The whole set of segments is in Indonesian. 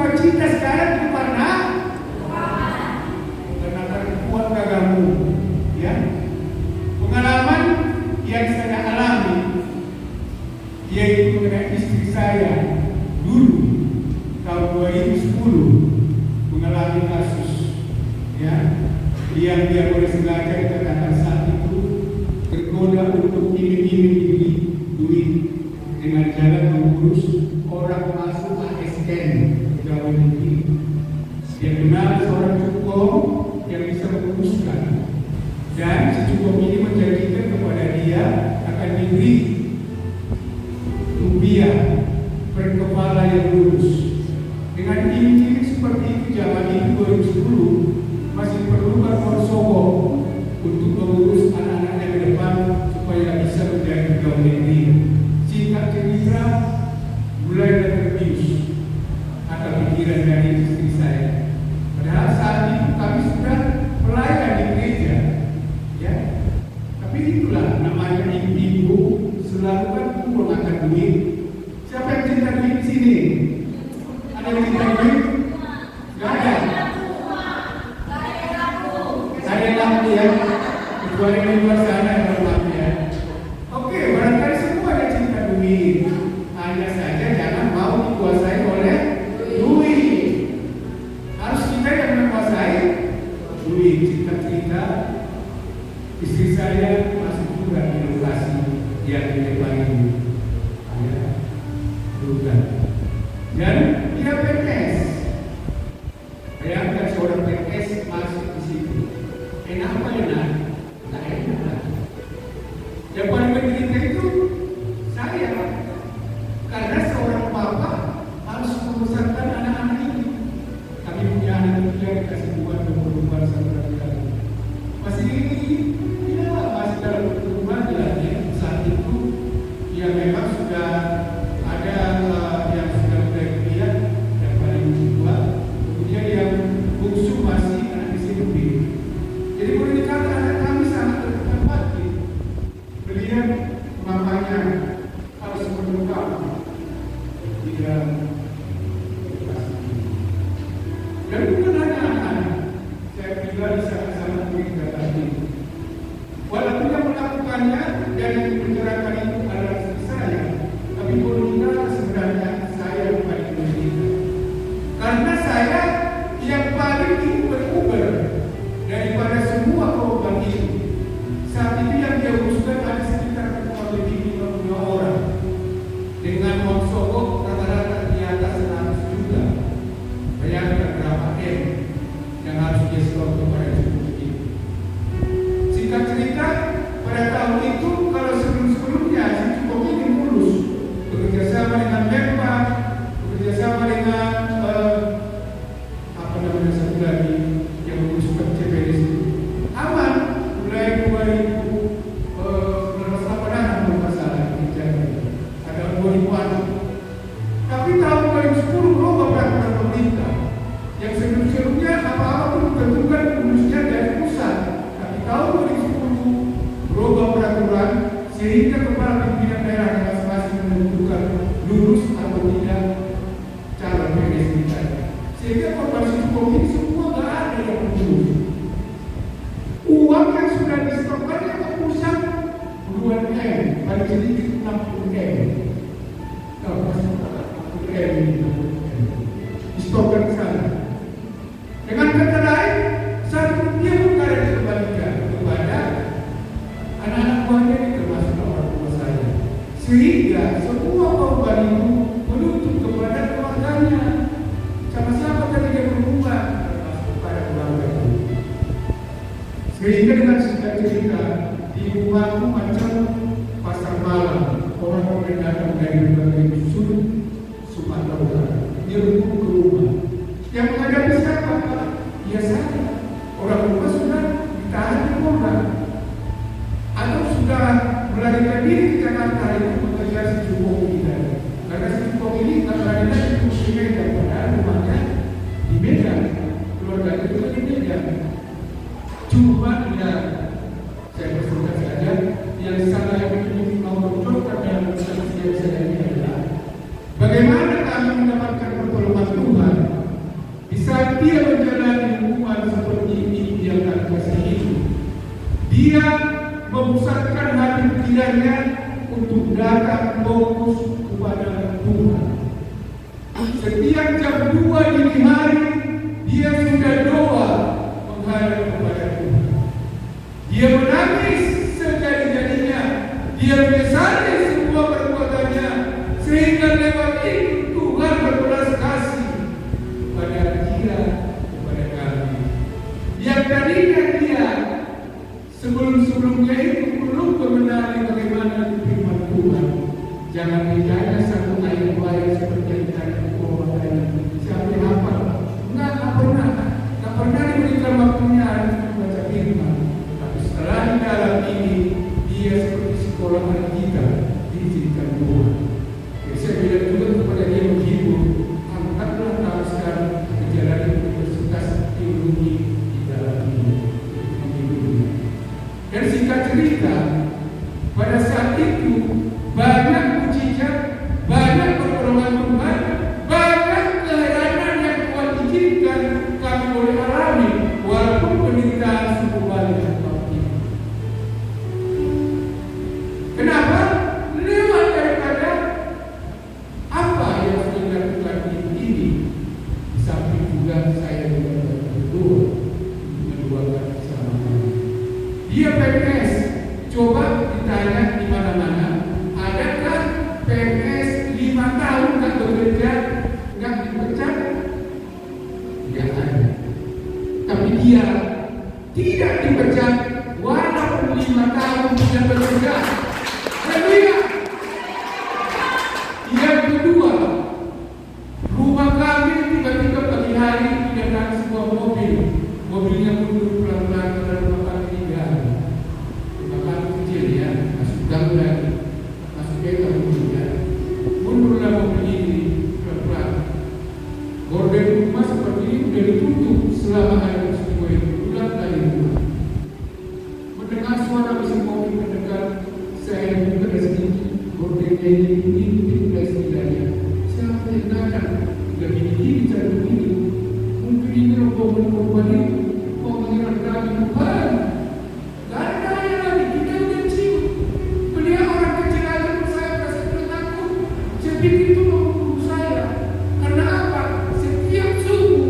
sukacita sekarang itu karena kuat gagamu, ya. Pengalaman yang saya alami yaitu mengenai istri saya dulu tahun 2010 mengalami kasus, ya, yang dia boleh sengaja dikatakan saat itu tergoda untuk iming-iming duit dengan jalan mengurus orang masuk ASN pegawai negeri. Dia kenal seorang cukup yang bisa menguruskan, dan si cukup ini menjanjikan kepada dia akan diberi rupiah per kepala yang lurus. Dengan iming-iming seperti itu zaman itu 2010 masih perlukan Wonosobo untuk mengurus anak-anaknya ke depan supaya bisa menjadi pegawai negeri. Singkat cerita, mulai terbius akal pikiran dari istri saya. Padahal saat itu kami sudah pelayan di gereja, ya. Tapi itulah namanya ibu-ibu selalu kan kumpul makan duit. Siapa yang cinta duit di sini? Ada yang cinta duit? Gak ada. Ada yang laku ya. Kecuali di luar sana yang berlaku ya. Oke, barangkali semua ada cinta duit. Hanya saja jangan mau dikuasai oleh duit. Harus kita yang menguasai duit. Cerita-cerita istri saya masuk juga di lokasi yang di depan ini, ya, bukan. Dan dia PNS. Bayangkan seorang PNS masuk di situ. Enak apa enak? Tidak enak. Yang paling menderita itu saya, karena seorang bapak harus membesarkan anak-anak ini. Kami punya anak ketiga dikasih buat perempuan sama kali. Masih ya masih dalam pertumbuhan ya. Saat itu ya memang sudah ada yang sudah mulai kuliah, yang paling tua, kemudian yang bungsu masih anak SMP. Jadi boleh dikatakan anak kami sangat terhormati. Beliau mamanya harus menunggang dia. Dan bukan hanya anak-anak, saya pribadi sangat-sangat mengingati. Walaupun yang melakukannya dan yang mencerahkan itu adalah istri saya, tapi boleh dikatakan sebenarnya saya yang paling menderita. Karena saya yang paling diuber-uber daripada semua korban itu. Saat itu yang dia uruskan ada sekitar kurang lebih 52 orang dengan uang sogok rata-rata di atas 100 juta. Bayangkan berapa M yang harus dia setor kepada cukup itu. Singkat cerita, pada tahun itu kalau sebelum-sebelumnya si cukup ini mulus bekerja sama dengan Menpa, bekerja sama dengan apa namanya satu lagi yang menguruskan CPNS itu aman mulai 2019 kalau nggak salah ada 2000-an. Tapi tahun 2010 berubah peraturan pemerintah yang sebelum-sebelumnya apa-apa pun ditentukan urusnya dari pusat. Tapi tahun 2010 berubah peraturan sehingga kepala pimpinan daerah masing-masing menentukan lulus atau tidak calon PNS kita. Sehingga korban hukum ini semua nggak ada yang lulus. Uang yang sudah disetorkannya ke pusat puluhan M, paling sedikit 60 M. Kalau masih 60 M ini disetorkan ke sana. Dengan kata lain, satu rupiah pun tidak dikembalikan kepada anak-anak buahnya ini termasuk orang tua saya. Sehingga semua korban itu menuntut kepada keluarganya. Sama-sama tadi dia berhubungan termasuk kepada keluarga itu. Sehingga dengan cerita di rumahku macam pasar malam, orang-orang datang dari berbagai sudut Sumatera Utara. Dia berkumpul ke rumah. Yang menghadapi siapa? Ya saya. Orang rumah sudah ditahan di Polda atau sudah melarikan diri ke Jakarta itu bekerja si cukup kita. Karena si cukup ini kadang-kadang itu di Medan, padahal rumahnya di Medan, keluarga itu di Medan. Cuma ya saya bersuka saja yang salah yang ini mau mencontohkan dalam saksi yang saya ini adalah bagaimana kami mendapatkan pertolongan Tuhan pikirannya untuk datang fokus kepada Tuhan. Setiap jam 2 dini hari dia sudah doa menghadap kepada Tuhan. Dia menangis sejadi-jadinya. Dia menyesali semua perbuatannya, sehingga lewat itu Tuhan berbelas kasih kepada dia, kepada kami. Yang tadinya dia sebelum-sebelumnya itu belum mengenali bagaimana firman Tuhan. Jangan ditanya satu ayat baik seperti yang ditanya Tuhan tadi. Siapa yang hafal? Nggak pernah diberikan waktunya membaca firman. Tapi setelah di dalam ini, dia seperti sekolah anak kita diizinkan Tuhan. Jadi saya bilang juga kepada dia menghibur, angkatlah kamu sekarang menjalani universitas teologi di dalam ini. Dan singkat cerita, pada saat itu banyak mujizat, banyak pertolongan Tuhan, banyak keheranan yang Tuhan izinkan kami boleh alami, walaupun penderitaan suku balik seperti itu. Kenapa? Lewat daripada apa yang sudah dilakukan ini. Di samping juga saya juga berdoa mendoakan bersama-sama. Dia PNS, coba ditanya di mana-mana, adakah PNS 5 tahun nggak bekerja, nggak dipecat? Tidak ada. Tapi dia tidak dipecat walaupun 5 tahun tidak bekerja. Haleluya. Yang kedua, rumah kami tiba-tiba pagi hari datang sebuah mobil. Mobilnya mundur pelan-pelan ke rumah kami tinggal. Rumah kami kecil ya, masuk gang lagi, masuk bengkel ya. Mundurlah mobil ini pelan-pelan. Gorden rumah seperti ini sudah ditutup selama ada peristiwa itu. Ulang kali rumah. Mendengar suara mesin mobil mendekat, saya juga dari sedikit. Gordennya ini dari setidaknya. Siapa yang datang? Sudah gini-gini cara begini. Mungkin ini rombongan korban itu mau menyerang kami Tuhan. Gak ada yang lagi, kita udah cium. Melihat orang kecil aja saya sudah takut. Saya pikir itu mau bunuh saya. Karena apa? Setiap subuh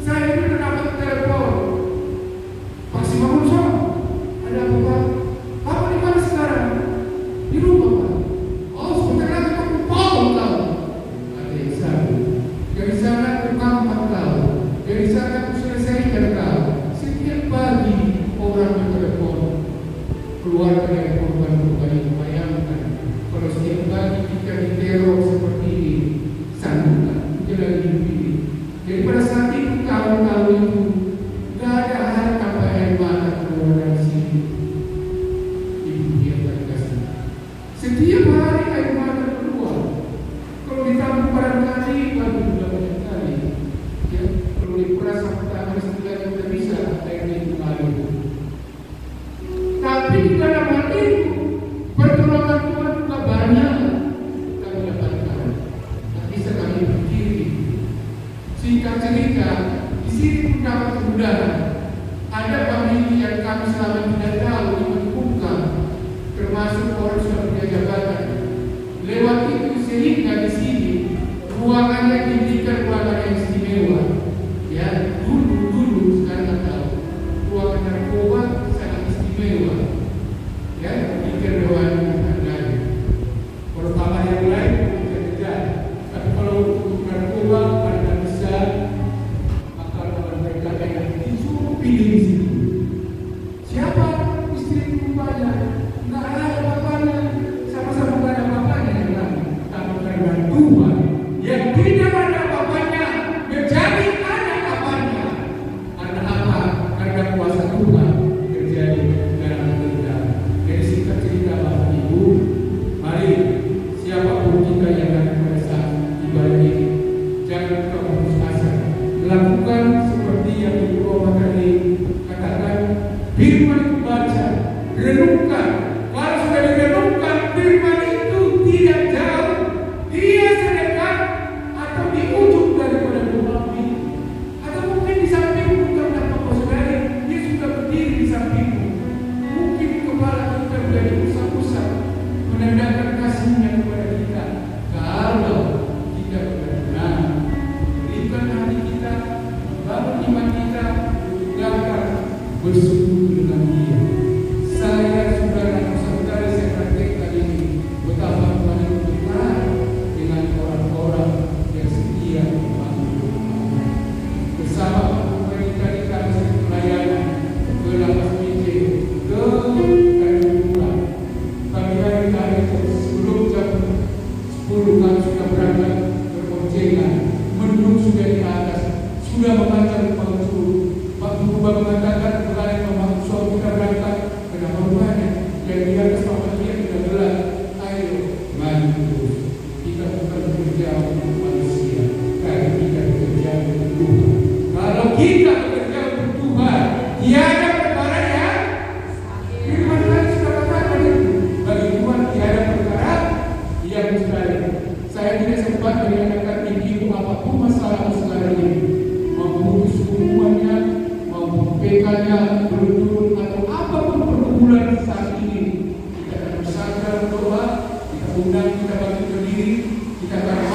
saya ini mendapat telepon. Pak Simangun Sok, ada apa Pak? Papa di mana sekarang? Di rumah Pak. Oh sebentar lagi kamu potong kau. Ada yang satu. Dari sana ke kamar kau. Dari sana aku selesaikan kau. Setiap pagi orang bertelepon keluarga dari korban-korban itu. Bayangkan kalau setiap pagi kita diteror seperti ini, sanggup jalan hidup ini. Jadi pada saat itu kawan-kawan itu gak ada harta air mata keluar dari sini. Ibu dia terkasih. Setiap hari air mata keluar. Kalau ditambah barangkali baru sudah banyak kali. Ya, kalau diperas sampai tangan setidaknya sudah bisa airnya itu mengalir. Tapi di dalam hal itu pertolongan Tuhan juga banyak kami dapatkan. Tak bisa kami berdiri. Singkat cerita, di sini pun dapat kemudahan. Ada famili yang kami selama tidak tahu dibutuhkan, termasuk orang sudah punya jabatan. Lewat itu sehingga di sini ruangannya diberikan ruangan yang istimewa. Ya, dulu sekarang tahu ruangan narkoba sangat istimewa. Ya, diberikan ruangan yang lain. Kalau kamar yang lain bisa kejar. Tapi kalau untuk narkoba pada besar, maka kawan mereka yang disuruh pilih di situ. Siapa istri rupanya? Nggak ada bapaknya, sama-sama nggak ada bapaknya yang lain. Tapi karena Tuhan yang tidak ada Tuhan mengatakan berani memaksa kita berangkat, kenapa banyak yang di atas kapal dia tidak gelar. Ayo maju terus. Kita bukan bekerja untuk manusia, tapi kita bekerja untuk Tuhan. Kalau kita bekerja untuk Tuhan, tiada perkara yang firman Tuhan sudah katakan itu. Bagi Tuhan tiada perkara yang mustahil. Saya tidak sempat menyatakan ibu apapun masalah-masalah ini, memutus hubungannya, PK-nya belum atau apapun pergumulan saat ini, kita akan bersandar berdoa, kita undang, kita bantu berdiri, kita akan